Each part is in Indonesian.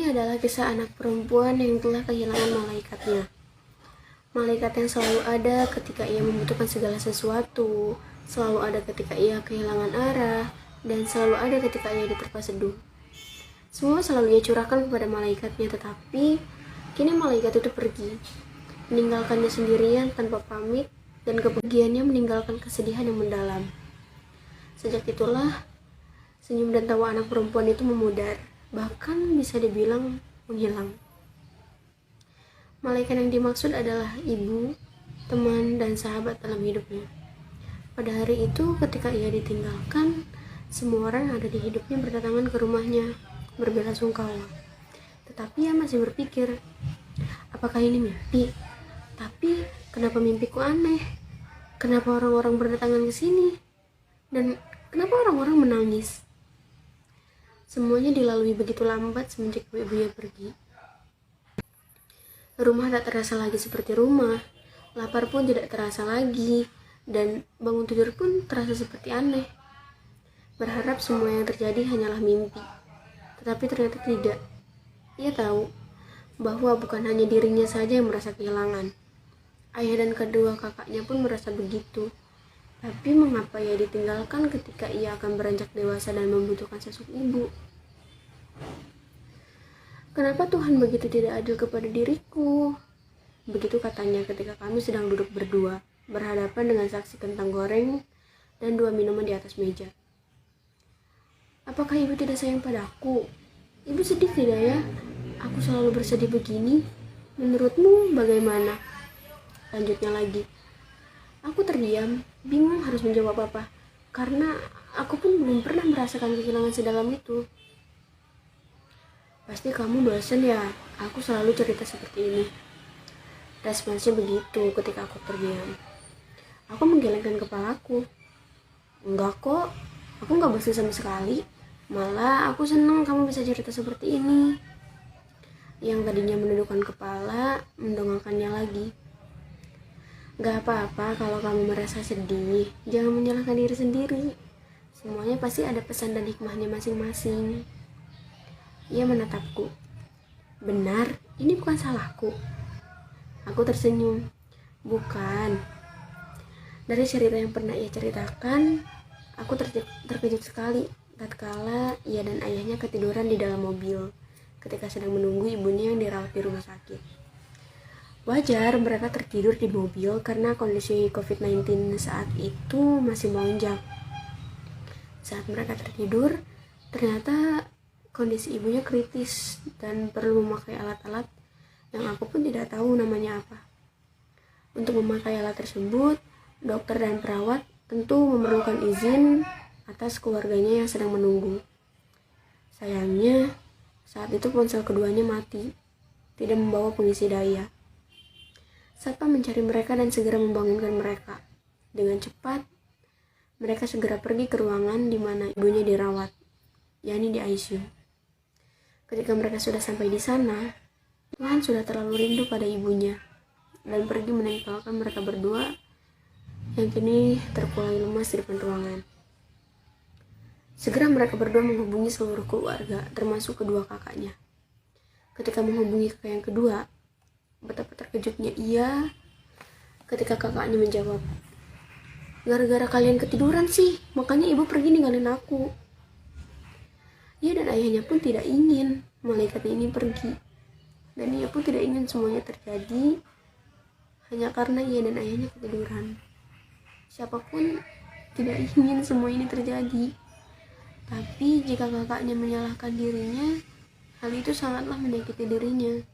Ini adalah kisah anak perempuan yang telah kehilangan malaikatnya. Malaikat yang selalu ada ketika ia membutuhkan segala sesuatu, selalu ada ketika ia kehilangan arah, dan selalu ada ketika ia diterpa seduh. Semua selalu ia curahkan kepada malaikatnya, tetapi kini malaikat itu pergi, meninggalkannya sendirian tanpa pamit, dan kepergiannya meninggalkan kesedihan yang mendalam. Sejak itulah, senyum dan tawa anak perempuan itu memudar, bahkan bisa dibilang menghilang. Malaikat yang dimaksud adalah ibu, teman, dan sahabat dalam hidupnya. Pada hari itu, ketika ia ditinggalkan, semua orang yang ada di hidupnya berdatangan ke rumahnya, berbelasungkawa. Tetapi ia masih berpikir, apakah ini mimpi? Tapi kenapa mimpiku aneh? Kenapa orang-orang berdatangan ke sini? Dan kenapa orang-orang menangis? Semuanya dilalui begitu lambat semenjak ibunya pergi. Rumah tak terasa lagi seperti rumah, lapar pun tidak terasa lagi, dan bangun tidur pun terasa seperti aneh. Berharap semua yang terjadi hanyalah mimpi, tetapi ternyata tidak. Ia tahu bahwa bukan hanya dirinya saja yang merasa kehilangan. Ayah dan kedua kakaknya pun merasa begitu. Tapi mengapa ia ditinggalkan ketika ia akan beranjak dewasa dan membutuhkan sosok ibu? Kenapa Tuhan begitu tidak adil kepada diriku? Begitu katanya ketika kami sedang duduk berdua, berhadapan dengan saksi kentang goreng dan 2 minuman di atas meja. Apakah ibu tidak sayang padaku? Ibu sedih tidak ya? Aku selalu bersedih begini. Menurutmu bagaimana? Lanjutnya lagi. Aku terdiam, bingung harus menjawab apa, karena aku pun belum pernah merasakan kehilangan sedalam itu. Pasti kamu bosan ya, aku selalu cerita seperti ini. Responsnya begitu ketika aku terdiam. Aku menggelengkan kepalaku. Enggak kok, aku gak bosan sama sekali. Malah aku senang kamu bisa cerita seperti ini. Yang tadinya menundukkan kepala, mendongakkannya lagi. Gak apa-apa kalau kamu merasa sedih, jangan menyalahkan diri sendiri. Semuanya pasti ada pesan dan hikmahnya masing-masing. Ia menatapku. Benar, ini bukan salahku. Aku tersenyum. Bukan. Dari cerita yang pernah ia ceritakan, aku terkejut sekali tatkala ia dan ayahnya ketiduran di dalam mobil ketika sedang menunggu ibunya yang dirawat di rumah sakit. Wajar mereka tertidur di mobil karena kondisi COVID-19 saat itu masih melonjak. Saat mereka tertidur, ternyata kondisi ibunya kritis dan perlu memakai alat-alat yang aku pun tidak tahu namanya apa. Untuk memakai alat tersebut, dokter dan perawat tentu memerlukan izin atas keluarganya yang sedang menunggu. Sayangnya, saat itu ponsel keduanya mati, tidak membawa pengisi daya. Satpam mencari mereka dan segera membangunkan mereka. Dengan cepat, mereka segera pergi ke ruangan di mana ibunya dirawat, yakni di ICU. Ketika mereka sudah sampai di sana, Tuhan sudah terlalu rindu pada ibunya dan pergi meninggalkan mereka berdua yang kini terkulai lemas di depan ruangan. Segera mereka berdua menghubungi seluruh keluarga, termasuk kedua kakaknya. Ketika menghubungi kakak yang kedua, betapa terkejutnya ia ketika kakaknya menjawab, gara-gara kalian ketiduran sih, makanya ibu pergi ninggalin aku. Ia dan ayahnya pun tidak ingin malaikat ini pergi, dan ia pun tidak ingin semuanya terjadi hanya karena ia dan ayahnya ketiduran. Siapapun tidak ingin semua ini terjadi, tapi jika kakaknya menyalahkan dirinya, hal itu sangatlah menyakiti dirinya.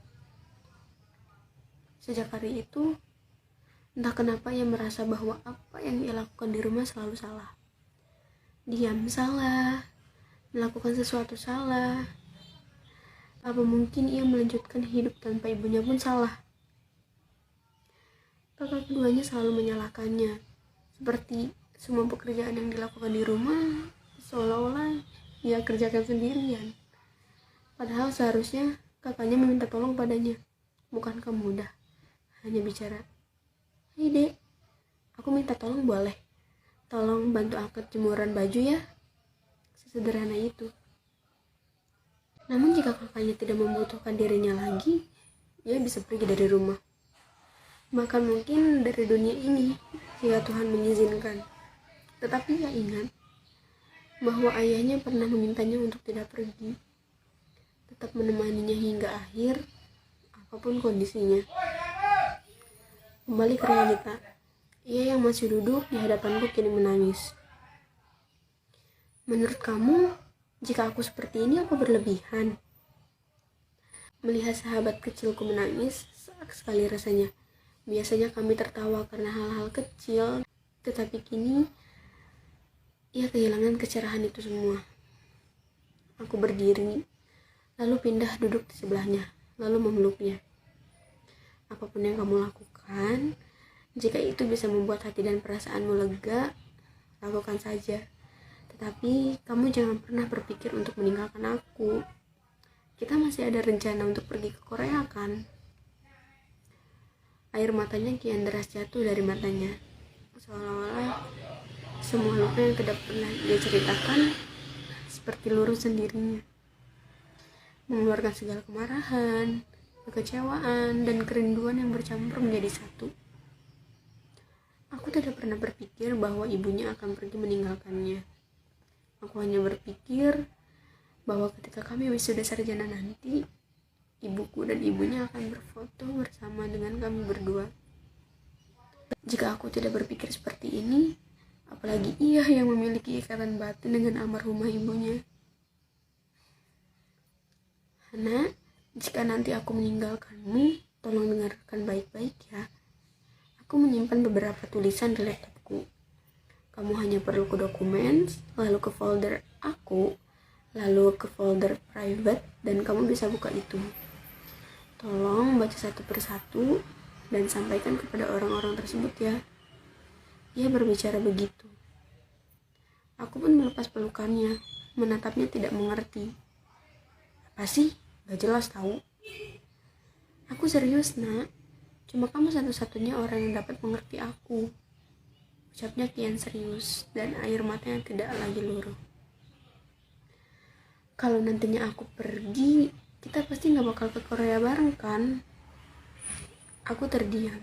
Sejak hari itu, entah kenapa ia merasa bahwa apa yang ia lakukan di rumah selalu salah. Diam salah, melakukan sesuatu salah. Apa mungkin ia melanjutkan hidup tanpa ibunya pun salah? Kakak keduanya selalu menyalahkannya, seperti semua pekerjaan yang dilakukan di rumah seolah-olah ia kerjakan sendirian. Padahal seharusnya kakaknya meminta tolong padanya. Bukankah mudah hanya bicara, "Hei dek, aku minta tolong boleh? Tolong bantu angkat jemuran baju ya." Sesederhana itu. Namun jika kakaknya tidak membutuhkan dirinya lagi, ia bisa pergi dari rumah. Bahkan mungkin dari dunia ini jika Tuhan mengizinkan. Tetapi ia ingat bahwa ayahnya pernah memintanya untuk tidak pergi, tetap menemaninya hingga akhir, apapun kondisinya. Kembali ke realita, ia yang masih duduk di hadapanku kini menangis. Menurut kamu, jika aku seperti ini apa berlebihan? Melihat sahabat kecilku menangis, serak sekali rasanya. Biasanya kami tertawa karena hal-hal kecil, tetapi kini ia kehilangan kecerahan itu semua. Aku berdiri, lalu pindah duduk di sebelahnya, lalu memeluknya. Apapun yang kamu lakukan, jika itu bisa membuat hati dan perasaanmu lega, lakukan saja. Tetapi kamu jangan pernah berpikir untuk meninggalkan aku. Kita masih ada rencana untuk pergi ke Korea kan? Air matanya kian deras jatuh dari matanya, seolah-olah semua luka yang tidak pernah dia ceritakan seperti luruh sendirinya, mengeluarkan segala kemarahan, kekecewaan, dan kerinduan yang bercampur menjadi satu. Aku tidak pernah berpikir bahwa ibunya akan pergi meninggalkannya. Aku hanya berpikir bahwa ketika kami wisuda sarjana nanti, ibuku dan ibunya akan berfoto bersama dengan kami berdua. Jika aku tidak berpikir seperti ini, apalagi ia yang memiliki ikatan batin dengan almarhumah ibunya. Hana, jika nanti aku meninggalkanmu, tolong dengarkan baik-baik ya. Aku menyimpan beberapa tulisan di laptopku. Kamu hanya perlu ke dokumen, lalu ke folder aku, lalu ke folder private, dan kamu bisa buka itu. Tolong baca satu persatu dan sampaikan kepada orang-orang tersebut ya. Ia berbicara begitu. Aku pun melepas pelukannya, menatapnya tidak mengerti. Apa sih? Gak jelas tahu. Aku serius, nak. Cuma kamu satu-satunya orang yang dapat mengerti aku. Ucapnya kian serius dan air matanya tidak lagi luruh. Kalau nantinya aku pergi, kita pasti gak bakal ke Korea bareng kan? Aku terdiam.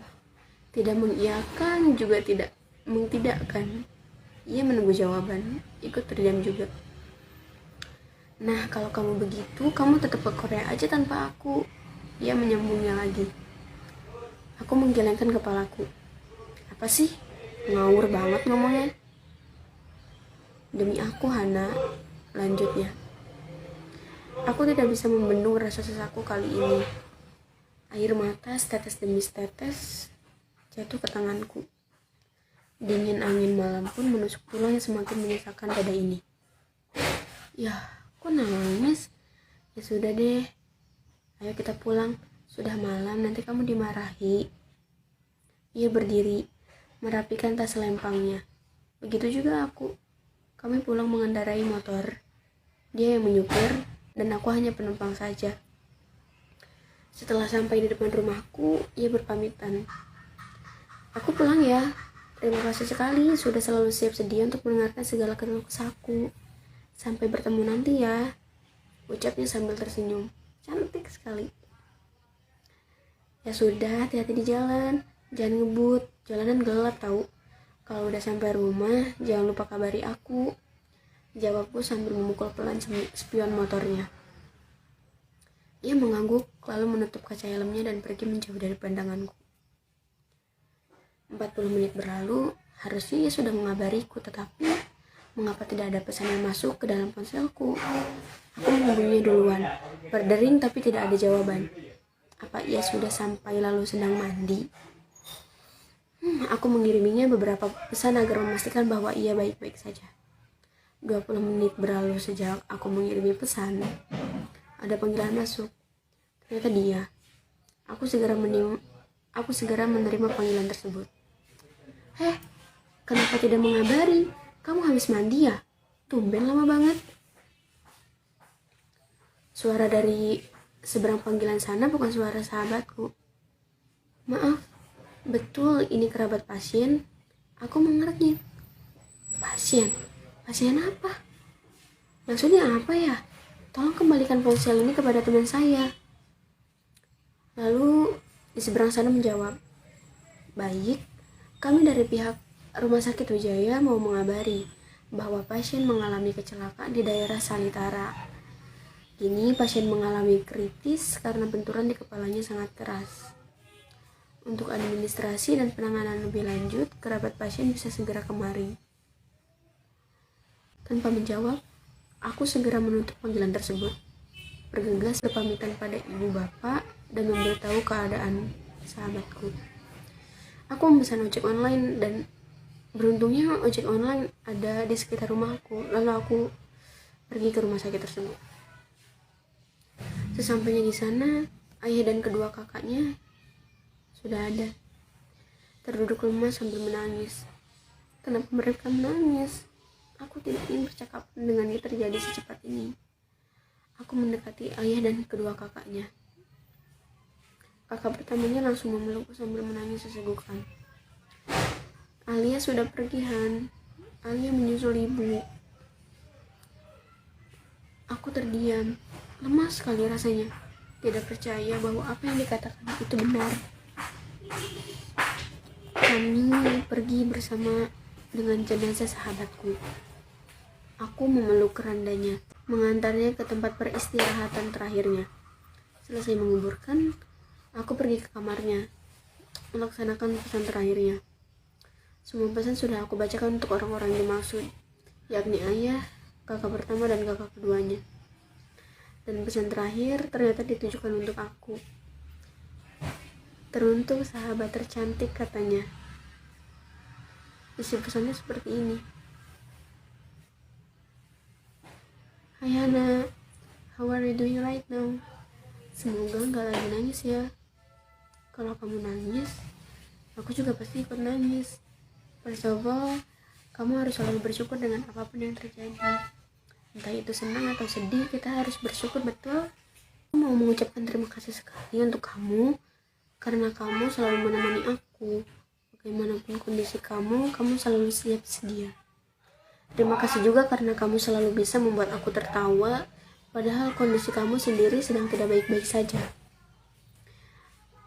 Tidak mengiyakan juga tidak mengtidakkan. Ia menunggu jawaban, ikut terdiam juga. Nah, kalau kamu begitu, kamu tetap ke Korea aja tanpa aku. Ia menyambungnya lagi. Aku menggelengkan kepalaku. Apa sih? Ngawur banget ngomongnya. Demi aku, Hana, lanjutnya. Aku tidak bisa membendung rasa sesakku kali ini. Air mata setetes demi setetes jatuh ke tanganku. Dingin angin malam pun menusuk tulang yang semakin menyisakan dada ini. Ya, kok nangis? Ya sudah deh. Ayo kita pulang. Sudah malam, nanti kamu dimarahi. Ia berdiri, merapikan tas lempangnya. Begitu juga aku. Kami pulang mengendarai motor. Dia yang menyupir, dan aku hanya penumpang saja. Setelah sampai di depan rumahku, ia berpamitan. Aku pulang ya. Terima kasih sekali sudah selalu siap sedia untuk mendengarkan segala keluh kesahku. Sampai bertemu nanti ya. Ucapnya sambil tersenyum. Cantik sekali. Ya sudah, hati-hati di jalan. Jangan ngebut, jalanan gelap tahu. Kalau udah sampai rumah, jangan lupa kabari aku. Jawabku sambil memukul pelan spion motornya. Ia mengangguk, lalu menutup kaca helmnya dan pergi menjauh dari pandanganku. 40 menit berlalu, harusnya ia sudah mengabariku, tetapi mengapa tidak ada pesan yang masuk ke dalam ponselku? Aku menghubunginya duluan, berdering tapi tidak ada jawaban. Apa ia sudah sampai lalu sedang mandi? Aku mengiriminya beberapa pesan agar memastikan bahwa ia baik-baik saja. 20 menit berlalu sejak aku mengirimi pesan. Ada panggilan masuk. Ternyata dia. Aku segera menerima panggilan tersebut. Heh, kenapa tidak mengabari? Kamu habis mandi ya? Tumben lama banget. Suara dari seberang panggilan sana bukan suara sahabatku. Maaf, betul ini kerabat pasien. Aku mengerti. Pasien? Pasien apa? Maksudnya apa ya? tolong kembalikan ponsel ini kepada teman saya. Lalu di seberang sana menjawab, baik, kami dari pihak Rumah Sakit Wijaya mau mengabari bahwa pasien mengalami kecelakaan di daerah Salitara. Kini pasien mengalami kritis karena benturan di kepalanya sangat keras. Untuk administrasi dan penanganan lebih lanjut, kerabat pasien bisa segera kemari. Tanpa menjawab, aku segera menutup panggilan tersebut. Bergegas berpamitan pada ibu bapak dan memberitahu keadaan sahabatku. Aku memesan ojek online dan beruntungnya ojek online ada di sekitar rumahku. Lalu aku pergi ke rumah sakit tersebut. Sesampainya di sana, ayah dan kedua kakaknya sudah ada. Terduduk lemas sambil menangis. Kenapa mereka menangis? Aku tidak ingin percakapan dengannya terjadi secepat ini. Aku mendekati ayah dan kedua kakaknya. Kakak pertamanya langsung memelukku sambil menangis sesegukan. Alia sudah pergi, Han. Alia menyusul ibu. Aku terdiam, lemas sekali rasanya. Tidak percaya bahwa apa yang dikatakan itu benar. Kami pergi bersama dengan jenazah sahabatku. Aku memeluk kerandanya, mengantarnya ke tempat peristirahatan terakhirnya. Selesai menguburkan, aku pergi ke kamarnya, melaksanakan pesan terakhirnya. Semua pesan sudah aku bacakan untuk orang-orang yang dimaksud, yakni ayah, kakak pertama, dan kakak keduanya. Dan pesan terakhir ternyata ditujukan untuk aku. Teruntuk sahabat tercantik, katanya. Isi pesannya seperti ini. Hai Hana, how are you doing right now? Semoga gak lagi nangis ya. Kalau kamu nangis, aku juga pasti ikut nangis. First of all, kamu harus selalu bersyukur dengan apapun yang terjadi. Entah itu senang atau sedih, kita harus bersyukur, betul? Aku mau mengucapkan terima kasih sekali untuk kamu, karena kamu selalu menemani aku. Bagaimanapun kondisi kamu selalu siap sedia. Terima kasih juga karena kamu selalu bisa membuat aku tertawa, padahal kondisi kamu sendiri sedang tidak baik-baik saja.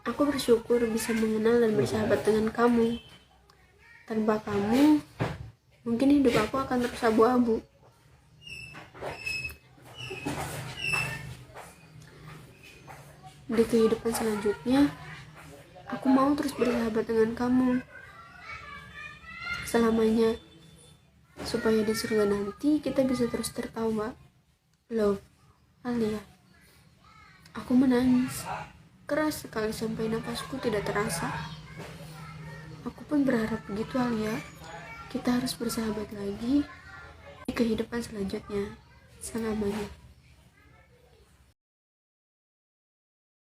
Aku bersyukur bisa mengenal dan bersahabat dengan kamu. Tanpa kamu, mungkin hidup aku akan terus abu-abu. Di kehidupan selanjutnya, aku mau terus bersahabat dengan kamu selamanya, supaya di surga nanti kita bisa terus tertawa. Love, Alia. Aku menangis keras sekali sampai napasku tidak terasa. Aku pun berharap begitu, Alia. Kita harus bersahabat lagi di kehidupan selanjutnya selamanya.